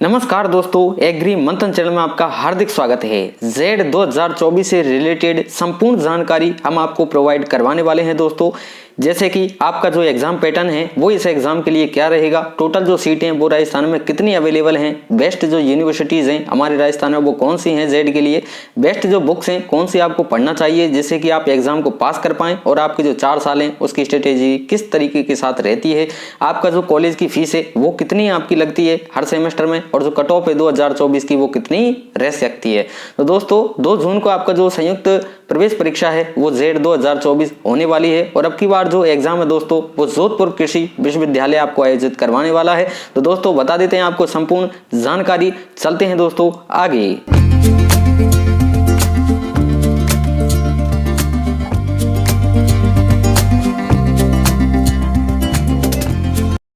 नमस्कार दोस्तों, एग्री मंथन चैनल में आपका हार्दिक स्वागत है। जेड 2024 से रिलेटेड संपूर्ण जानकारी हम आपको प्रोवाइड करवाने वाले हैं दोस्तों। जैसे कि आपका जो एग्जाम पैटर्न है वो इस एग्जाम के लिए क्या रहेगा, टोटल जो सीटें वो राजस्थान में कितनी अवेलेबल हैं, बेस्ट जो यूनिवर्सिटीज़ हैं हमारे राजस्थान में वो कौन सी हैं जेड के लिए, बेस्ट जो बुक्स हैं कौन सी आपको पढ़ना चाहिए जिससे कि आप एग्जाम को पास कर पाएँ, और आपके जो 4 साल हैं उसकी स्ट्रेटेजी किस तरीके के साथ रहती है, आपका जो कॉलेज की फीस है वो कितनी आपकी लगती है हर सेमेस्टर में, और जो कट ऑफ है 2024 की वो कितनी रह सकती है। तो दोस्तों 2 जून को आपका जो संयुक्त प्रवेश परीक्षा है वो जेड 2024 होने वाली है, और अब की बार जो एग्जाम है दोस्तों वो जोधपुर कृषि विश्वविद्यालय आपको आयोजित करवाने वाला है। तो दोस्तों बता देते हैं आपको संपूर्ण जानकारी, चलते हैं दोस्तों आगे।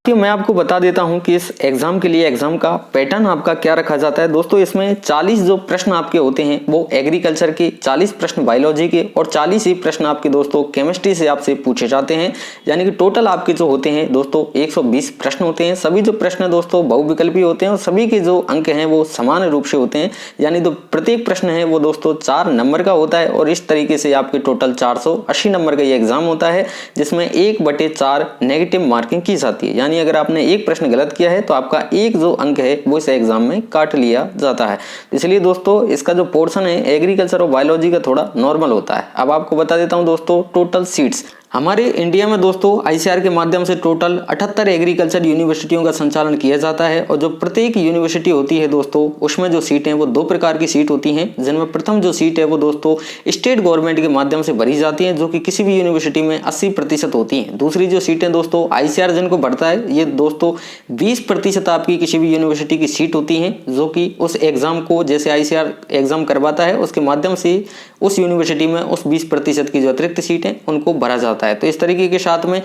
मैं आपको बता देता हूं कि इस एग्जाम के लिए एग्जाम का पैटर्न आपका क्या रखा जाता है। दोस्तों इसमें 40 जो प्रश्न आपके होते हैं वो एग्रीकल्चर के, 40 प्रश्न बायोलॉजी के, और 40 ही प्रश्न आपके दोस्तों केमिस्ट्री से आपसे पूछे जाते हैं। यानी कि टोटल आपके जो होते हैं दोस्तों 120 प्रश्न होते हैं। सभी जो प्रश्न दोस्तों बहुविकल्पी होते हैं और सभी के जो अंक हैं वो समान रूप से होते हैं। यानी तो प्रत्येक प्रश्न है वो दोस्तों 4 नंबर का होता है, और इस तरीके से आपके टोटल 480 नंबर का ये एग्जाम होता है, जिसमें 1/4 नेगेटिव मार्किंग की जाती है। यानी अगर आपने एक प्रश्न गलत किया है तो आपका एक जो अंक है वो इस एग्जाम में काट लिया जाता है। इसलिए दोस्तों इसका जो पोर्शन है एग्रीकल्चर और बायोलॉजी का थोड़ा नॉर्मल होता है। अब आपको बता देता हूं दोस्तों टोटल सीट्स हमारे इंडिया में दोस्तों आईसीआर के माध्यम से टोटल 78 एग्रीकल्चर यूनिवर्सिटियों का संचालन किया जाता है, और जो प्रत्येक यूनिवर्सिटी होती है दोस्तों उसमें जो सीटें वो 2 प्रकार की सीट होती हैं, जिनमें प्रथम जो सीट है वो दोस्तों स्टेट गवर्नमेंट के माध्यम से भरी जाती है, जो कि किसी भी यूनिवर्सिटी में 80% होती हैं। दूसरी जो सीटें दोस्तों आईसीआर जिनको भरता है ये दोस्तों 20% आपकी किसी भी यूनिवर्सिटी की सीट होती हैं, जो कि उस एग्जाम को जैसे आईसीआर एग्जाम करवाता है उसके माध्यम से उस यूनिवर्सिटी में उस 20% की जो अतिरिक्त सीटें उनको भरा जाता है। तो इस तरीके के साथ में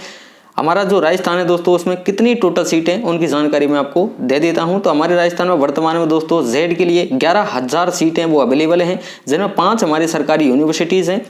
हमारा जो राजस्थान है दोस्तों उसमें कितनी टोटल सीटें उनकी जानकारी मैं आपको दे देता हूं। तो हमारे राजस्थान में वर्तमान में दोस्तों जेड के लिए 11,000 सीटें वो अवेलेबल हैं, जिनमें 5 हमारे सरकारी यूनिवर्सिटीज़ हैं,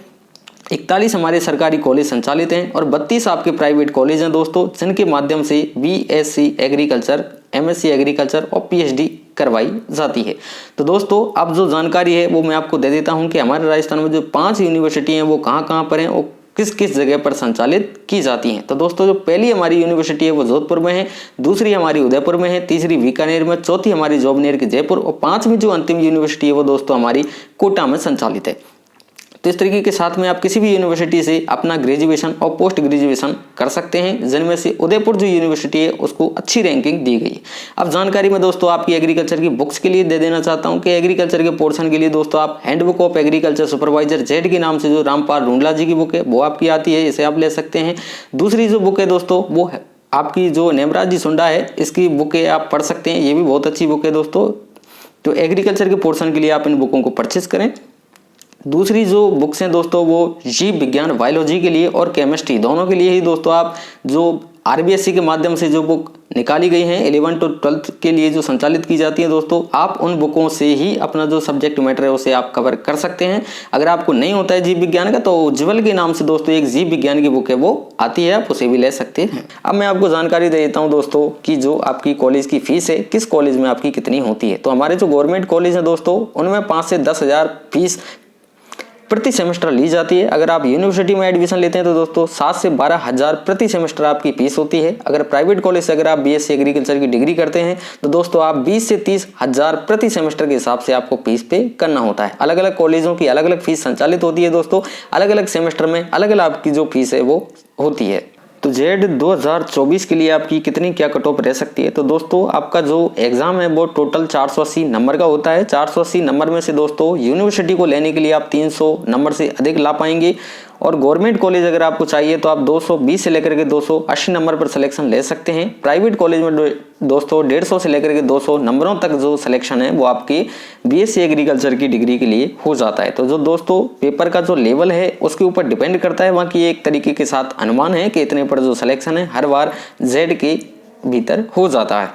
41 हमारे सरकारी कॉलेज संचालित हैं, और 32 आपके प्राइवेट कॉलेज हैं दोस्तों, जिनके माध्यम से बीएससी एग्रीकल्चर, एमएससी एग्रीकल्चर और पीएचडी करवाई जाती है। तो दोस्तों अब जो जानकारी है वो मैं आपको दे देता हूं कि हमारे राजस्थान में जो 5 यूनिवर्सिटी हैं वो कहाँ पर हैं और किस किस जगह पर संचालित की जाती हैं। तो दोस्तों जो पहली हमारी यूनिवर्सिटी है वो जोधपुर में है, दूसरी हमारी उदयपुर में है, तीसरी बीकानेर में, चौथी हमारी जोबनेर की जयपुर, और 5वीं जो अंतिम यूनिवर्सिटी है वो दोस्तों हमारी कोटा में संचालित है। तो इस तरीके के साथ में आप किसी भी यूनिवर्सिटी से अपना ग्रेजुएशन और पोस्ट ग्रेजुएशन कर सकते हैं, जिनमें से उदयपुर जो यूनिवर्सिटी है उसको अच्छी रैंकिंग दी गई है। अब जानकारी में दोस्तों आपकी एग्रीकल्चर की बुक्स के लिए दे देना चाहता हूं कि एग्रीकल्चर के पोर्शन के लिए दोस्तों आप handbook of agriculture supervisor Z के नाम से जो रामपाल रुंडला जी की बुक है वो आपकी आती है, इसे आप ले सकते हैं। दूसरी जो बुक है दोस्तों वो आपकी जो नेमराज जी सुंडा है इसकी बुक है, आप पढ़ सकते हैं, ये भी बहुत अच्छी बुक है दोस्तों। तो एग्रीकल्चर के पोर्शन के लिए आप इन बुकों को परचेज करें। दूसरी जो बुक्स हैं दोस्तों वो जीव विज्ञान, बायोलॉजी के लिए और केमिस्ट्री दोनों के लिए ही दोस्तों आप जो आरबीएससी के माध्यम से जो बुक निकाली गई हैं 11 to 12 के लिए जो संचालित की जाती है दोस्तों, आप उन बुकों से ही अपना जो सब्जेक्ट मैटर है उसे आप कवर कर सकते हैं। अगर आपको नहीं होता है जीव विज्ञान का तो उज्ज्वल के नाम से दोस्तों एक जीव विज्ञान की बुक है वो आती है, आप उसे भी ले सकते हैं। अब मैं आपको जानकारी दे देता हूँ दोस्तों कि जो आपकी कॉलेज की फीस है किस कॉलेज में आपकी कितनी होती है। तो हमारे जो गवर्नमेंट कॉलेज है दोस्तों उनमें 5 से 10,000 फीस प्रति सेमेस्टर ली जाती है। अगर आप यूनिवर्सिटी में एडमिशन लेते हैं तो दोस्तों 7 से 12,000 प्रति सेमेस्टर आपकी फीस होती है। अगर प्राइवेट कॉलेज से अगर आप बीएससी एग्रीकल्चर की डिग्री करते हैं तो दोस्तों आप 20 से 30,000 प्रति सेमेस्टर के हिसाब से आपको फीस पे करना होता है। अलग अलग कॉलेजों की अलग अलग फीस संचालित होती है दोस्तों, अलग अलग सेमेस्टर में अलग अलग आपकी जो फीस है वो होती है। तो जेड 2024 के लिए आपकी कितनी क्या कट ऑफ रह सकती है। तो दोस्तों आपका जो एग्जाम है वो टोटल 480 नंबर का होता है। 480 नंबर में से दोस्तों यूनिवर्सिटी को लेने के लिए आप 300 नंबर से अधिक ला पाएंगे, और गवर्नमेंट कॉलेज अगर आपको चाहिए तो आप 220 से लेकर के 280 नंबर पर सिलेक्शन ले सकते हैं। प्राइवेट कॉलेज में दोस्तों 150 से लेकर के 200 नंबरों तक जो सिलेक्शन है वो आपकी बीएससी एग्रीकल्चर की डिग्री के लिए हो जाता है। तो जो दोस्तों पेपर का जो लेवल है उसके ऊपर डिपेंड करता है, वहाँ की एक तरीके के साथ अनुमान है कि इतने पर जो सिलेक्शन है हर बार जेड के भीतर हो जाता है।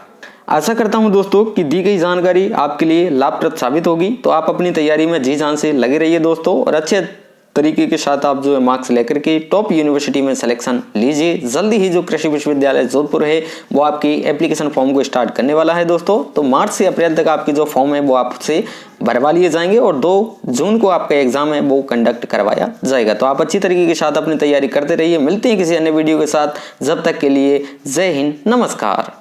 आशा करता हूं दोस्तों कि दी गई जानकारी आपके लिए लाभप्रद साबित होगी। तो आप अपनी तैयारी में जी जान से लगे रहिए दोस्तों, और अच्छे तरीके के साथ आप जो है मार्क्स लेकर के टॉप यूनिवर्सिटी में सिलेक्शन लीजिए। जल्दी ही जो कृषि विश्वविद्यालय जोधपुर है वो आपकी एप्लीकेशन फॉर्म को स्टार्ट करने वाला है दोस्तों। तो मार्च से अप्रैल तक आपकी जो फॉर्म है वो आपसे भरवा लिए जाएंगे और 2 जून को आपका एग्जाम है वो कंडक्ट करवाया जाएगा। तो आप अच्छी तरीके के साथ अपनी तैयारी करते रहिए। मिलते हैं किसी अन्य वीडियो के साथ, जब तक के लिए जय हिंद, नमस्कार।